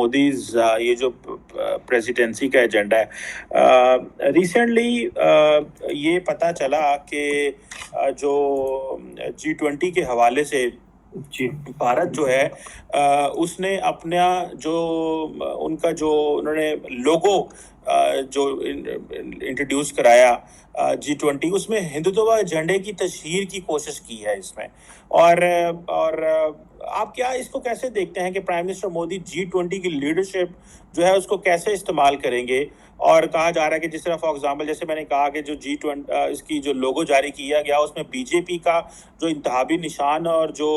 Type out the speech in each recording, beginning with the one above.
मोदीज ये जो प्रेसिडेंसी का एजेंडा है, रिसेंटली ये पता चला कि जो G20 के हवाले से भारत जो है उसने अपना जो उनका जो उन्होंने लोगो जो इंट्रोड्यूस कराया G20, उसमें हिंदुत्व एजेंडे की तशहीर की कोशिश की है इसमें। और आप क्या इसको कैसे देखते हैं कि प्राइम मिनिस्टर मोदी G20 की लीडरशिप जो है उसको कैसे इस्तेमाल करेंगे? और कहा जा रहा है कि जिस तरह फॉर एग्जांपल जैसे मैंने कहा कि जो G20 इसकी जो लोगो जारी किया गया उसमें बीजेपी का जो इंतहाबी निशान और जो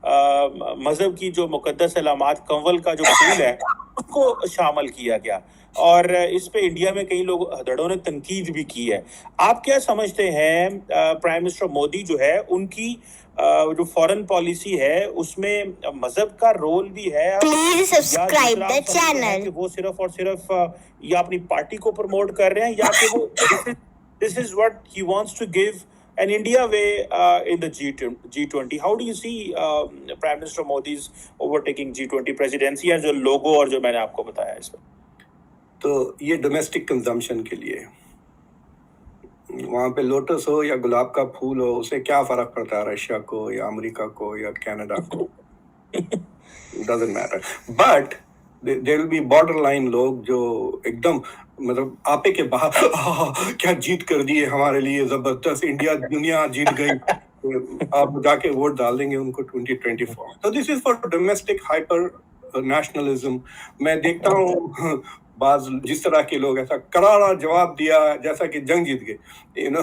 मजहब की जो मुकद्दस अलामात कंवल का जो फूल है उसको शामिल किया गया, और इस पे इंडिया में कई लोग हदड़ों ने तनकीद भी की है। आप क्या समझते हैं प्राइम मिनिस्टर मोदी जो है उनकी जो फॉरेन पॉलिसी है उसमें मजहब का रोल भी है? Please subscribe the channel. कि वो सिर्फ और सिर्फ या अपनी पार्टी को प्रमोट कर रहे हैं या कि वो this is what he wants to give an India way in the G20. How do you see Prime Minister Modi's overtaking G20 presidency और जो लोगो और जो मैंने आपको बताया इसमें? तो ये डोमेस्टिक कंजम्पशन के लिए, वहाँ पे लोटस हो या गुलाब का फूल हो, उसे क्या फर्क पड़ता है रशिया को या अमेरिका को या कनाडा को? Doesn't matter. But there will be border line लोग जो एकदम मतलब आपे के बाहर क्या जीत कर दी है हमारे लिए, जबरदस्त, इंडिया दुनिया जीत गई, आप जाके वोट डाल देंगे उनको 2024। तो this is for domestic hyper nationalism. मैं देखता हूँ बाज जिस तरह के लोग ऐसा करारा जवाब दिया जैसा कि जंग जीत गए, you know,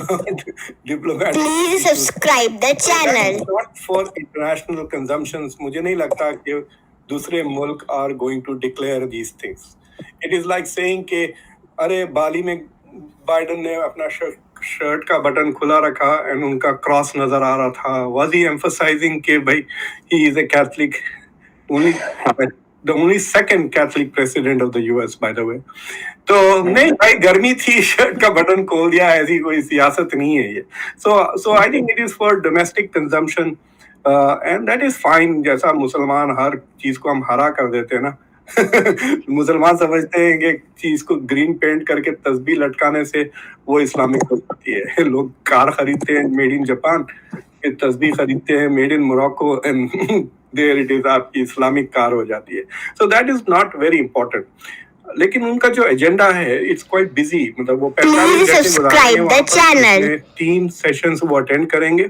diplomat. Please subscribe the channel. Not for international consumptions. मुझे नहीं लगता कि दूसरे मुल्क are going to declare these things. It is like saying कि अरे बाली में बाइडन ने अपना शर्ट का बटन खुला रखा एंड उनका क्रॉस नजर आ रहा था। वाज ही एम्फसाइजिंग कि भाई he is a Catholic? the only second Catholic president of the US, by the way. तो नहीं भाई, गर्मी थी, शर्ट का बटन खोल दिया, ऐसी कोई सियासत नहीं है ये। So I think it is for domestic consumption and that is fine। जैसा मुसलमान हर चीज को हम हरा कर देते हैं ना, मुसलमान समझते हैं कि चीज को ग्रीन पेंट करके तस्बीह लटकाने से वो इस्लामिक हो जाती है। लोग कार खरीदते हैं मेड इन जापान, तस्बीह खरीदते हैं made in Morocco and there it is आपकी इस्लामिक कार हो जाती है। So that is not very important. लेकिन उनका जो एजेंडा है इट्स क्वाइट बिजी। मतलब वो 45 घंटे 3 सेशंस वो अटेंड करेंगे।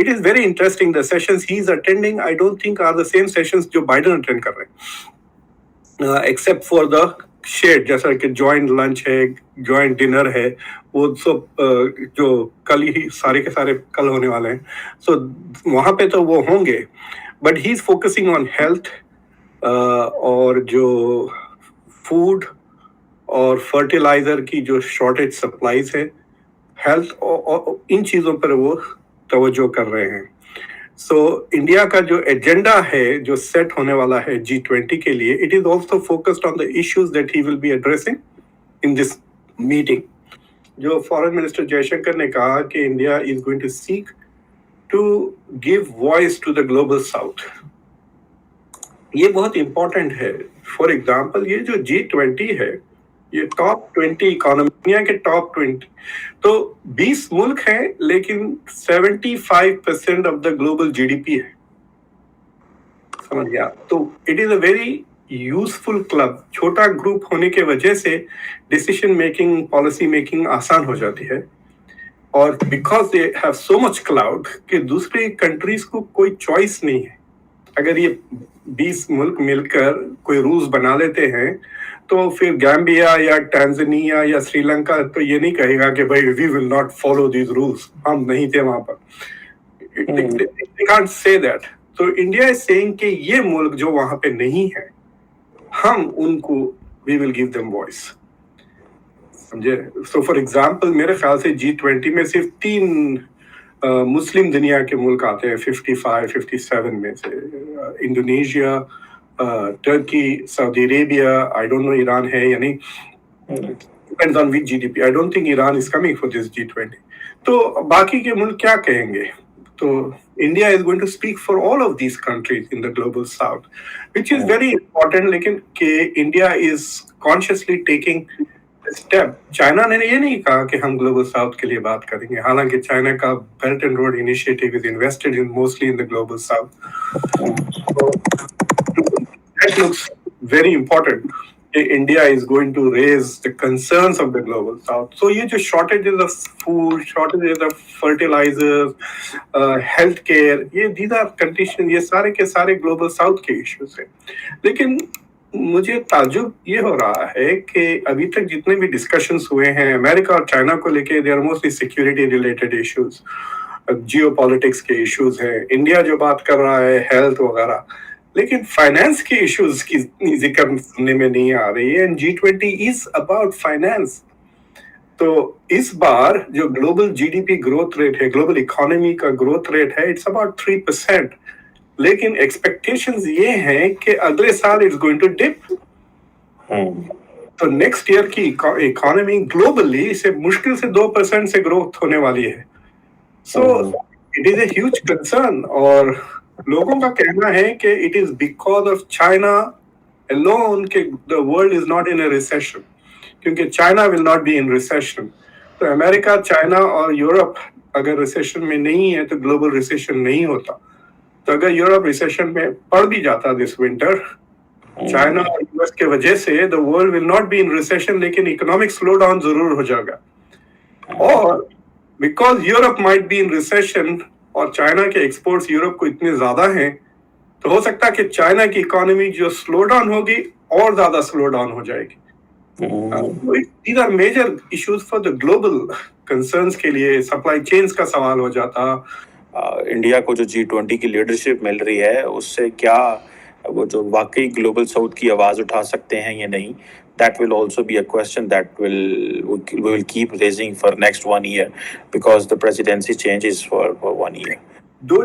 It is very interesting. The sessions he is attending, I don't think are the same sessions जो Biden attend कर रहे हैं, except for the shared, जैसा कि joint lunch है, joint dinner है, वो सब जो कल ही सारे के सारे कल होने वाले हैं। So वहाँ पे तो वो होंगे, but he is focusing on health और जो food और fertilizer की जो shortage supplies है, health और इन चीज़ों पर वो तवज्जो कर रहे हैं। सो इंडिया का जो एजेंडा है जो सेट होने वाला है G20 के लिए, it is also focused on the issues that he will be addressing in this meeting. जो फॉरेन मिनिस्टर जयशंकर ने कहा कि India is going to seek to give voice to the global south, ये बहुत इंपॉर्टेंट है। For example ये जो G20 है, ये टॉप 20 इकोनॉमी के टॉप 20, तो 20 मुल्क हैं लेकिन 75% ऑफ द ग्लोबल जीडीपी है, समझ गया? तो it is a very useful club. छोटा ग्रुप होने के वजह से डिसीजन मेकिंग, पॉलिसी मेकिंग आसान हो जाती है, और because they have so much cloud कि दूसरी कंट्रीज को कोई चॉइस नहीं है। अगर ये 20 मुल्क मिलकर कोई रूल्स बना लेते हैं तो फिर गैम्बिया या टैंजानिया या श्रीलंका तो ये नहीं कहेगा कि भाई we will not follow these rules, हम नहीं थे वहां पर। They can't say that. तो इंडिया इज सेइंग कि ये मुल्क जो वहां पे नहीं है, हम उनको we will give them voice, समझे? सो फॉर एग्जांपल मेरे ख्याल से G20 में सिर्फ 3 मुस्लिम दुनिया के मुल्क आते हैं 55-57 में से, Indonesia, Turkey, Saudi Arabia, I don't know Iran है या नहीं, depends on which GDP. I don't think Iran is coming for this G20। तो बाकी के मुल्क क्या कहेंगे? So India is going to speak for all of these countries in the global south, which is very important. लेकिन कि India is consciously taking a step. China ने ये नहीं कहा कि हम global south के लिए बात करेंगे, हालांकि चाइना का Belt and Road Initiative is invested in mostly in the global south. So that looks very important. India is going to raise the concerns of the global south. So ये जो shortages of food, shortages of fertilizers, healthcare, ये these are conditions, ये सारे के सारे global south के issues हैं. लेकिन मुझे ताज्जुब ये हो रहा है कि अभी तक जितने भी discussions हुए हैं अमेरिका और चाइना को लेके, they are mostly security related issues, geopolitics के issues हैं, इंडिया जो बात कर रहा है health वगैरह, लेकिन फाइनेंस के इश्यूज की जिक्र सुनने में नहीं आ रही है. And G20 is about finance. तो इस बार जो ग्लोबल जीडीपी ग्रोथ रेट है, ग्लोबल इकोनॉमी का ग्रोथ रेट है, इट्स अबाउट 3%. लेकिन एक्सपेक्टेशंस ये हैं कि अगले साल इट्स गोइंग टू डिप. तो नेक्स्ट ईयर की इकोनॉमी ग्लोबली से मुश्किल से 2% से ग्रोथ होने वाली है. So it is a huge concern. और लोगों का कहना है कि it is because of China alone कि the world is not in a recession, क्योंकि China will not be in recession. तो अमेरिका, चाइना और यूरोप अगर रिसेशन में नहीं है तो ग्लोबल रिसेशन नहीं होता. तो अगर यूरोप रिसेशन में पड़ भी जाता दिस विंटर, चाइना और यूएस के वजह से the world will not be in recession, लेकिन इकोनॉमिक स्लो डाउन जरूर हो जाएगा. और because Europe might be in recession और चाइना के एक्सपोर्ट्स यूरोप को इतने ज्यादा हैं, तो हो सकता है कि चाइना की इकोनॉमी जो स्लो डाउन होगी और ज्यादा स्लो डाउन हो जाएगी. These are major issues for the global concerns के लिए सप्लाई चेन्स का सवाल हो जाता. इंडिया को जो G20 की लीडरशिप मिल रही है उससे क्या वो जो वाकई ग्लोबल साउथ की आवाज उठा सकते हैं या नहीं, that will also be a question that we will keep raising for next 1 year, because the presidency changes for 1 year. दो